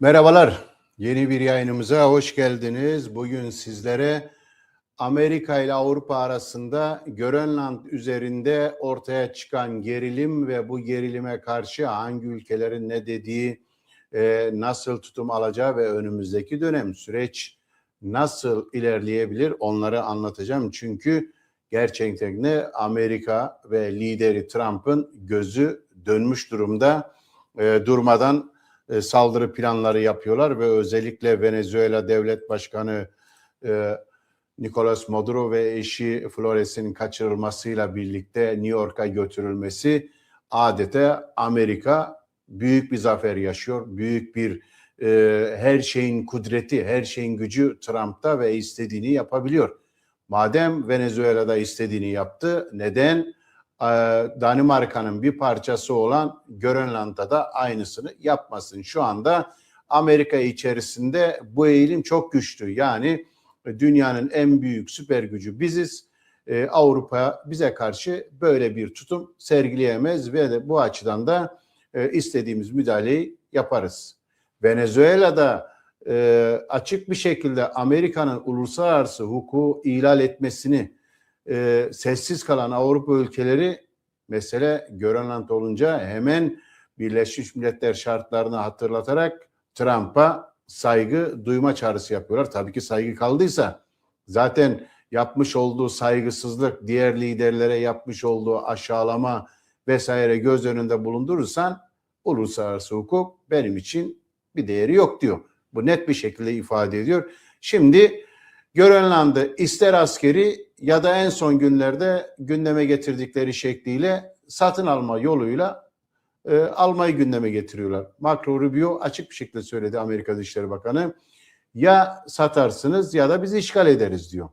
Merhabalar, yeni bir yayınımıza hoş geldiniz. Bugün sizlere Amerika ile Avrupa arasında Grönland üzerinde ortaya çıkan gerilim ve bu gerilime karşı hangi ülkelerin ne dediği, nasıl tutum alacağı ve önümüzdeki dönem süreç nasıl ilerleyebilir onları anlatacağım. Çünkü gerçekten de Amerika ve lideri Trump'ın gözü dönmüş durumda. Durmadan saldırı planları yapıyorlar ve özellikle Venezuela Devlet Başkanı Nicolas Maduro ve eşi Flores'in kaçırılmasıyla birlikte New York'a götürülmesi adeta Amerika büyük bir zafer yaşıyor. Büyük bir her şeyin kudreti, her şeyin gücü Trump'ta ve istediğini yapabiliyor. Madem Venezuela'da istediğini yaptı, neden Danimarka'nın bir parçası olan Grönland'da da aynısını yapmasın? Şu anda Amerika içerisinde bu eğilim çok güçlü. Yani dünyanın en büyük süper gücü biziz. Avrupa bize karşı böyle bir tutum sergileyemez ve de bu açıdan da istediğimiz müdahaleyi yaparız. Venezuela'da açık bir şekilde Amerika'nın uluslararası hukuku ihlal etmesini sessiz kalan Avrupa ülkeleri mesele Grönland olunca hemen Birleşmiş Milletler şartlarını hatırlatarak Trump'a saygı duyma çağrısı yapıyorlar. Tabii ki saygı kaldıysa zaten yapmış olduğu saygısızlık, diğer liderlere yapmış olduğu aşağılama vesaire göz önünde bulundurursan uluslararası hukuk benim için bir değeri yok diyor. Bu net bir şekilde ifade ediyor. Şimdi Grönland'ı ister askeri ya da en son günlerde gündeme getirdikleri şekliyle satın alma yoluyla almayı gündeme getiriyorlar. Marco Rubio açık bir şekilde söyledi, Amerika Dışişleri Bakanı. Ya satarsınız ya da biz işgal ederiz diyor.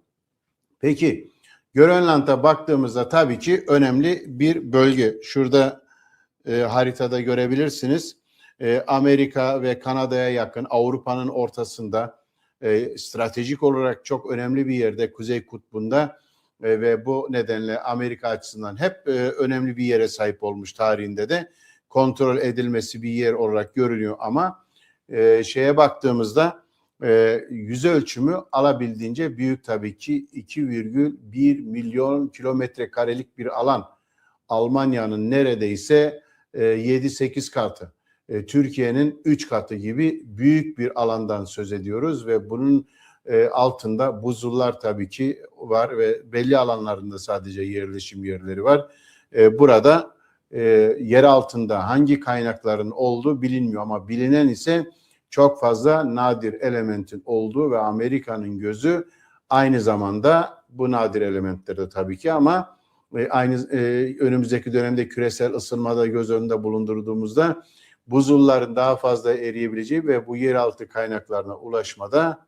Peki Grönland'a baktığımızda tabii ki önemli bir bölge. Şurada haritada görebilirsiniz. Amerika ve Kanada'ya yakın, Avrupa'nın ortasında, stratejik olarak çok önemli bir yerde, Kuzey Kutbu'nda ve bu nedenle Amerika açısından hep önemli bir yere sahip olmuş, tarihinde de kontrol edilmesi bir yer olarak görünüyor ama şeye baktığımızda yüz ölçümü alabildiğince büyük, tabii ki 2,1 milyon kilometre karelik bir alan. Almanya'nın neredeyse 7-8 katı. Türkiye'nin 3 katı gibi büyük bir alandan söz ediyoruz ve bunun altında buzullar tabii ki var ve belli alanlarında sadece yerleşim yerleri var. Burada yer altında hangi kaynakların olduğu bilinmiyor ama bilinen ise çok fazla nadir elementin olduğu ve Amerika'nın gözü aynı zamanda bu nadir elementlerde tabii ki ama aynı önümüzdeki dönemde küresel ısınmada göz önünde bulundurduğumuzda buzulların daha fazla eriyebileceği ve bu yeraltı kaynaklarına ulaşmada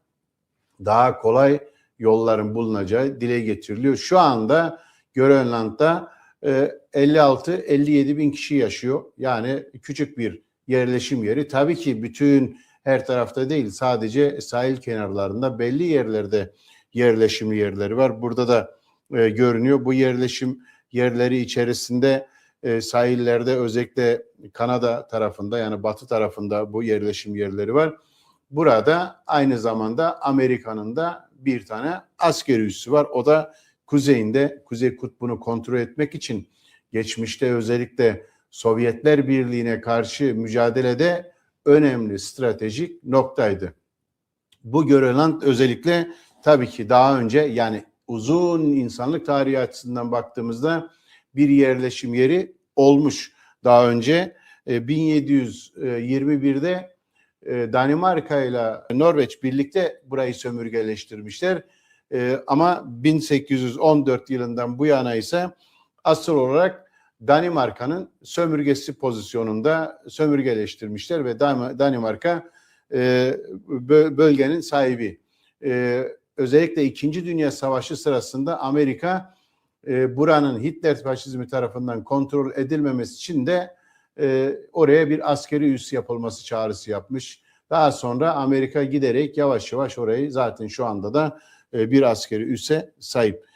daha kolay yolların bulunacağı dile getiriliyor. Şu anda Grönland'da 56-57 bin kişi yaşıyor. Yani küçük bir yerleşim yeri. Tabii ki bütün her tarafta değil, sadece sahil kenarlarında belli yerlerde yerleşim yerleri var. Burada da görünüyor. Bu yerleşim yerleri içerisinde sahillerde, özellikle Kanada tarafında, yani batı tarafında bu yerleşim yerleri var. Burada aynı zamanda Amerika'nın da bir tane askeri üssü var. O da kuzeyinde, Kuzey Kutbu'nu kontrol etmek için geçmişte özellikle Sovyetler Birliği'ne karşı mücadelede önemli stratejik noktaydı. Bu Grönland özellikle tabii ki daha önce, yani uzun insanlık tarihi açısından baktığımızda bir yerleşim yeri olmuş. Daha önce 1721'de Danimarka ile Norveç birlikte burayı sömürgeleştirmişler. Ama 1814 yılından bu yana ise asıl olarak Danimarka'nın sömürgesi pozisyonunda sömürgeleştirmişler ve Danimarka bölgenin sahibi. Özellikle İkinci Dünya Savaşı sırasında Amerika buranın Hitler faşizmi tarafından kontrol edilmemesi için de oraya bir askeri üs yapılması çağrısı yapmış. Daha sonra Amerika giderek yavaş yavaş orayı, zaten şu anda da bir askeri üsse sahip.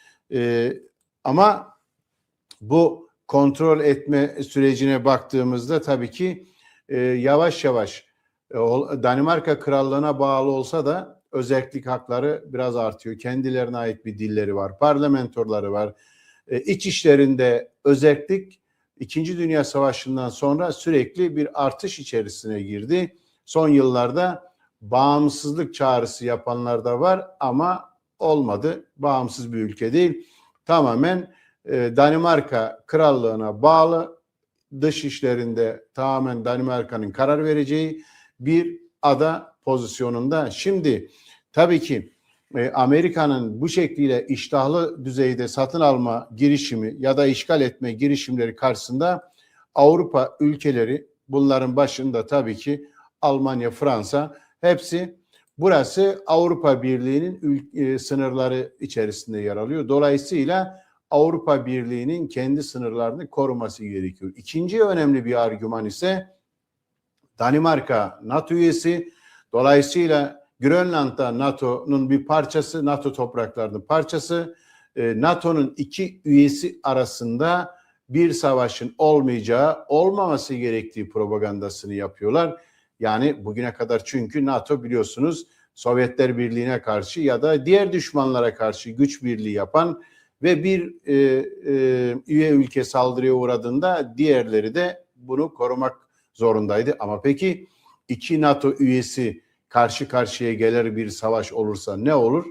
Ama bu kontrol etme sürecine baktığımızda tabii ki yavaş yavaş Danimarka Krallığına bağlı olsa da özellik hakları biraz artıyor. Kendilerine ait bir dilleri var, parlamentoları var. İç işlerinde özellik İkinci Dünya Savaşı'ndan sonra sürekli bir artış içerisine girdi. Son yıllarda bağımsızlık çağrısı yapanlar da var ama olmadı. Bağımsız bir ülke değil. Tamamen Danimarka Krallığına bağlı, dış işlerinde tamamen Danimarka'nın karar vereceği bir ada pozisyonunda. Şimdi tabii ki Amerika'nın bu şekliyle iştahlı düzeyde satın alma girişimi ya da işgal etme girişimleri karşısında Avrupa ülkeleri, bunların başında tabii ki Almanya, Fransa, hepsi, burası Avrupa Birliği'nin sınırları içerisinde yer alıyor. Dolayısıyla Avrupa Birliği'nin kendi sınırlarını koruması gerekiyor. İkinci önemli bir argüman ise Danimarka NATO üyesi. Dolayısıyla Grönland'da NATO'nun bir parçası, NATO topraklarının parçası. NATO'nun iki üyesi arasında bir savaşın olmaması gerektiği propagandasını yapıyorlar. Yani bugüne kadar, çünkü NATO biliyorsunuz Sovyetler Birliği'ne karşı ya da diğer düşmanlara karşı güç birliği yapan ve bir üye ülke saldırıya uğradığında diğerleri de bunu korumak zorundaydı. Ama peki iki NATO üyesi karşı karşıya gelir, bir savaş olursa ne olur?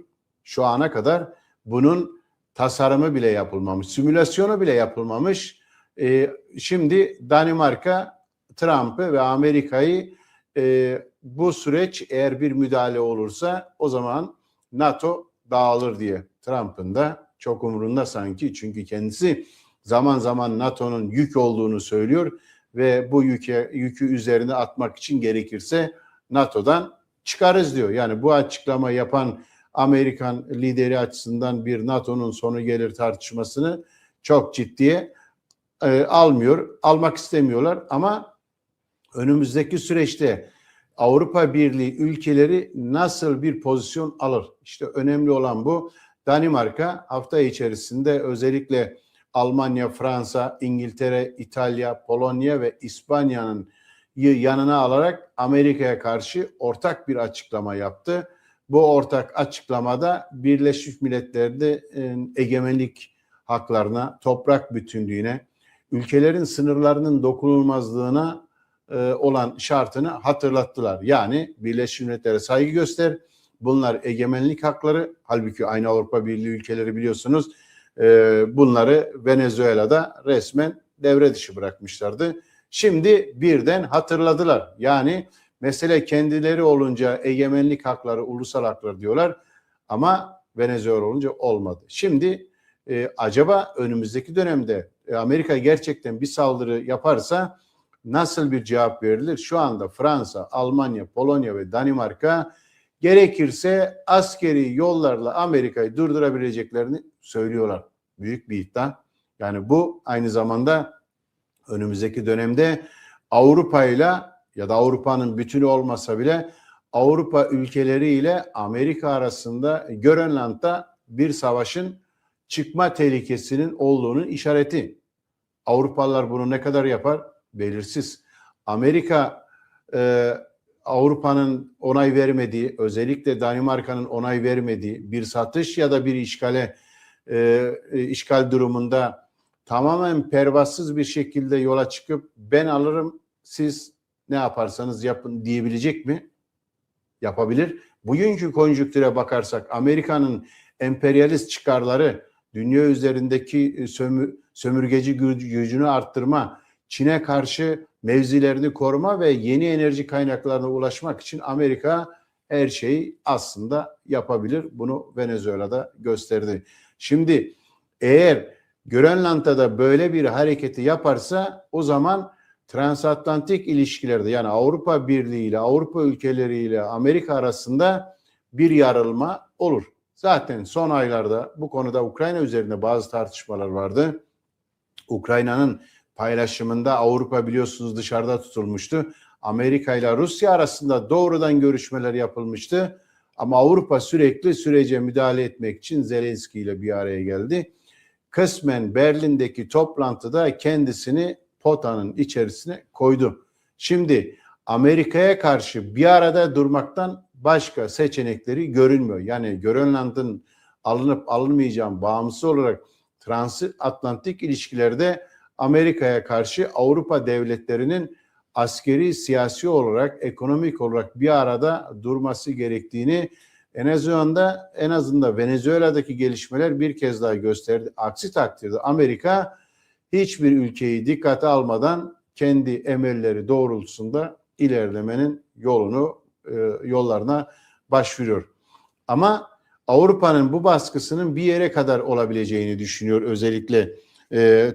Şu ana kadar bunun tasarımı bile yapılmamış, simülasyonu bile yapılmamış. Şimdi Danimarka, Trump'ı ve Amerika'yı bu süreç eğer bir müdahale olursa o zaman NATO dağılır diye, Trump'ın da çok umurunda sanki, çünkü kendisi zaman zaman NATO'nun yük olduğunu söylüyor ve bu yükü üzerine atmak için gerekirse NATO'dan çıkarız diyor. Yani bu açıklama yapan Amerikan lideri açısından bir NATO'nun sonu gelir tartışmasını çok ciddiye almak istemiyorlar. Ama önümüzdeki süreçte Avrupa Birliği ülkeleri nasıl bir pozisyon alır? İşte önemli olan bu. Danimarka hafta içerisinde özellikle Almanya, Fransa, İngiltere, İtalya, Polonya ve İspanya'nın yanına alarak Amerika'ya karşı ortak bir açıklama yaptı. Bu ortak açıklamada Birleşmiş Milletler'de egemenlik haklarına, toprak bütünlüğüne, ülkelerin sınırlarının dokunulmazlığına olan şartını hatırlattılar. Yani Birleşmiş Milletler'e saygı göster. Bunlar egemenlik hakları. Halbuki aynı Avrupa Birliği ülkeleri biliyorsunuz bunları Venezuela'da resmen devre dışı bırakmışlardı. Şimdi birden hatırladılar. Yani mesele kendileri olunca egemenlik hakları, ulusal haklar diyorlar ama Venezuela olunca olmadı. Şimdi acaba önümüzdeki dönemde Amerika gerçekten bir saldırı yaparsa nasıl bir cevap verilir? Şu anda Fransa, Almanya, Polonya ve Danimarka gerekirse askeri yollarla Amerika'yı durdurabileceklerini söylüyorlar. Büyük bir iddia. Yani bu aynı zamanda önümüzdeki dönemde Avrupa'yla ya da Avrupa'nın bütünü olmasa bile Avrupa ülkeleriyle Amerika arasında Grönland'da bir savaşın çıkma tehlikesinin olduğunun işareti. Avrupalılar bunu ne kadar yapar? Belirsiz. Amerika Avrupa'nın onay vermediği, özellikle Danimarka'nın onay vermediği bir satış ya da bir işgal durumunda tamamen pervasız bir şekilde yola çıkıp ben alırım, siz ne yaparsanız yapın diyebilecek mi? Yapabilir. Bugünkü konjüktüre bakarsak Amerika'nın emperyalist çıkarları, dünya üzerindeki sömürgeci gücünü arttırma, Çin'e karşı mevzilerini koruma ve yeni enerji kaynaklarına ulaşmak için Amerika her şeyi aslında yapabilir. Bunu Venezuela'da gösterdi. Şimdi eğer Grönland'da da böyle bir hareketi yaparsa o zaman transatlantik ilişkilerde, yani Avrupa Birliği ile Avrupa ülkeleriyle Amerika arasında bir yarılma olur. Zaten son aylarda bu konuda Ukrayna üzerinde bazı tartışmalar vardı. Ukrayna'nın paylaşımında Avrupa biliyorsunuz dışarıda tutulmuştu. Amerika ile Rusya arasında doğrudan görüşmeler yapılmıştı. Ama Avrupa sürekli sürece müdahale etmek için Zelenski ile bir araya geldi. Kısmen Berlin'deki toplantıda kendisini potanın içerisine koydu. Şimdi Amerika'ya karşı bir arada durmaktan başka seçenekleri görünmüyor. Yani Grönland'ın alınıp alınmayacağım bağımsız olarak transatlantik ilişkilerde Amerika'ya karşı Avrupa devletlerinin askeri, siyasi olarak, ekonomik olarak bir arada durması gerektiğini en azından Venezuela'daki gelişmeler bir kez daha gösterdi. Aksi takdirde Amerika hiçbir ülkeyi dikkate almadan kendi emelleri doğrultusunda ilerlemenin yollarına başvuruyor. Ama Avrupa'nın bu baskısının bir yere kadar olabileceğini düşünüyor özellikle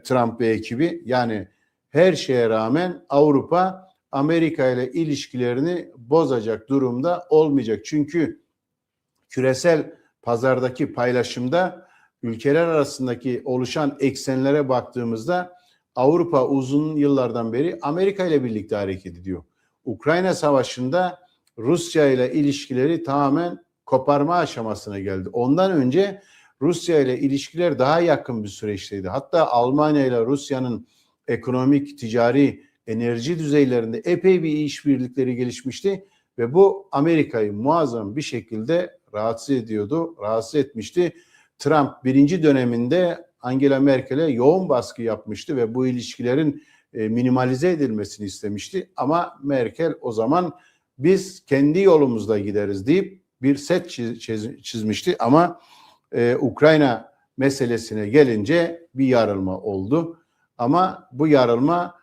Trump ve ekibi. Yani her şeye rağmen Avrupa Amerika ile ilişkilerini bozacak durumda olmayacak. Çünkü küresel pazardaki paylaşımda ülkeler arasındaki oluşan eksenlere baktığımızda Avrupa uzun yıllardan beri Amerika ile birlikte hareket ediyor. Ukrayna Savaşı'nda Rusya ile ilişkileri tamamen koparma aşamasına geldi. Ondan önce Rusya ile ilişkiler daha yakın bir süreçteydi. Hatta Almanya ile Rusya'nın ekonomik, ticari, enerji düzeylerinde epey bir işbirlikleri gelişmişti ve bu Amerika'yı muazzam bir şekilde rahatsız etmişti. Trump birinci döneminde Angela Merkel'e yoğun baskı yapmıştı ve bu ilişkilerin minimalize edilmesini istemişti. Ama Merkel o zaman biz kendi yolumuzda gideriz deyip bir set çizmişti. Ama Ukrayna meselesine gelince bir yarılma oldu. Ama bu yarılma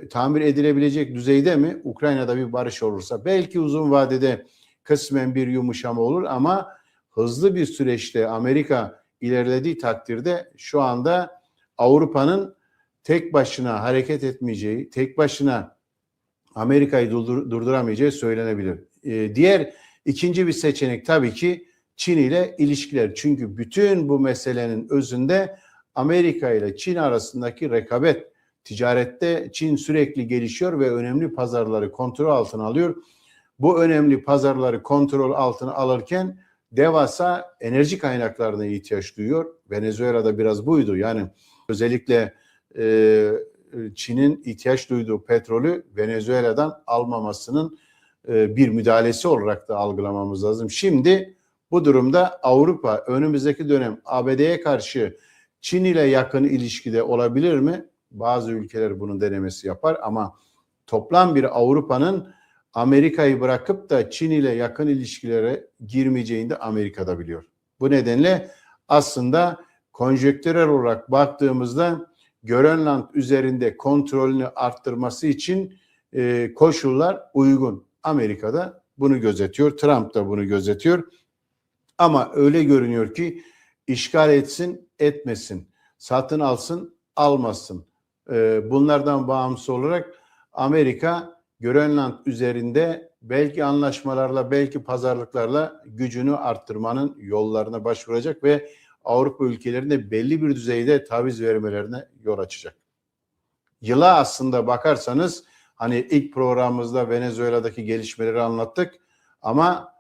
tamir edilebilecek düzeyde mi? Ukrayna'da bir barış olursa belki uzun vadede kısmen bir yumuşama olur ama hızlı bir süreçte Amerika ilerlediği takdirde şu anda Avrupa'nın tek başına hareket etmeyeceği, tek başına Amerika'yı durduramayacağı söylenebilir. Diğer ikinci bir seçenek tabii ki Çin ile ilişkiler. Çünkü bütün bu meselenin özünde Amerika ile Çin arasındaki rekabet. Ticarette Çin sürekli gelişiyor ve önemli pazarları kontrol altına alıyor. Bu önemli pazarları kontrol altına alırken devasa enerji kaynaklarına ihtiyaç duyuyor. Venezuela'da biraz buydu. Yani özellikle Çin'in ihtiyaç duyduğu petrolü Venezuela'dan almamasının bir müdahalesi olarak da algılamamız lazım. Şimdi bu durumda Avrupa önümüzdeki dönem ABD'ye karşı Çin ile yakın ilişkide olabilir mi? Bazı ülkeler bunun denemesi yapar ama toplam bir Avrupa'nın Amerika'yı bırakıp da Çin ile yakın ilişkilere girmeyeceğini de Amerika'da biliyor. Bu nedenle aslında konjektürel olarak baktığımızda Grönland üzerinde kontrolünü arttırması için koşullar uygun. Amerika'da bunu gözetiyor, Trump da bunu gözetiyor. Ama öyle görünüyor ki işgal etsin, etmesin, satın alsın, almasın. Bunlardan bağımsız olarak Amerika Grönland üzerinde belki anlaşmalarla, belki pazarlıklarla gücünü arttırmanın yollarına başvuracak ve Avrupa ülkelerinde belli bir düzeyde taviz vermelerine yol açacak. Yıla aslında bakarsanız hani ilk programımızda Venezuela'daki gelişmeleri anlattık ama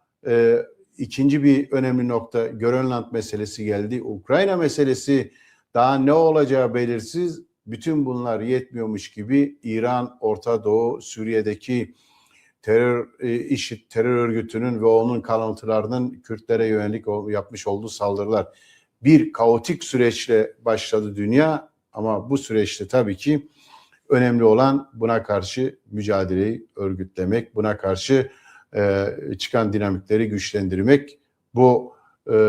ikinci bir önemli nokta Grönland meselesi geldi. Ukrayna meselesi daha ne olacağı belirsiz. Bütün bunlar yetmiyormuş gibi İran, Orta Doğu, Suriye'deki IŞİD terör örgütünün ve onun kalıntılarının Kürtlere yönelik yapmış olduğu saldırılar. Bir kaotik süreçle başladı dünya ama bu süreçte tabii ki önemli olan buna karşı mücadeleyi örgütlemek, buna karşı çıkan dinamikleri güçlendirmek. Bu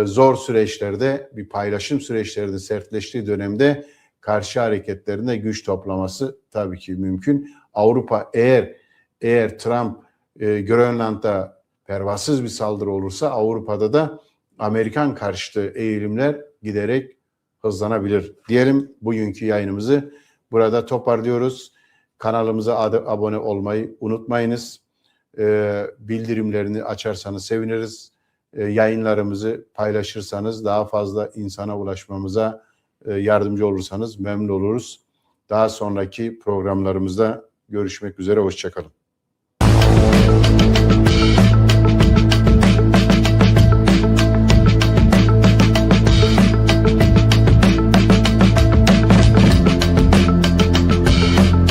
zor süreçlerde, bir paylaşım süreçlerinde sertleştiği dönemde karşı hareketlerinde güç toplaması tabii ki mümkün. Avrupa eğer Trump Grönland'a pervasız bir saldırı olursa Avrupa'da da Amerikan karşıtı eğilimler giderek hızlanabilir. Diyelim bugünkü yayınımızı burada toparlıyoruz. Kanalımıza abone olmayı unutmayınız. Bildirimlerini açarsanız seviniriz. Yayınlarımızı paylaşırsanız daha fazla insana ulaşmamıza yardımcı olursanız memnun oluruz. Daha sonraki programlarımızda görüşmek üzere. Hoşça kalın.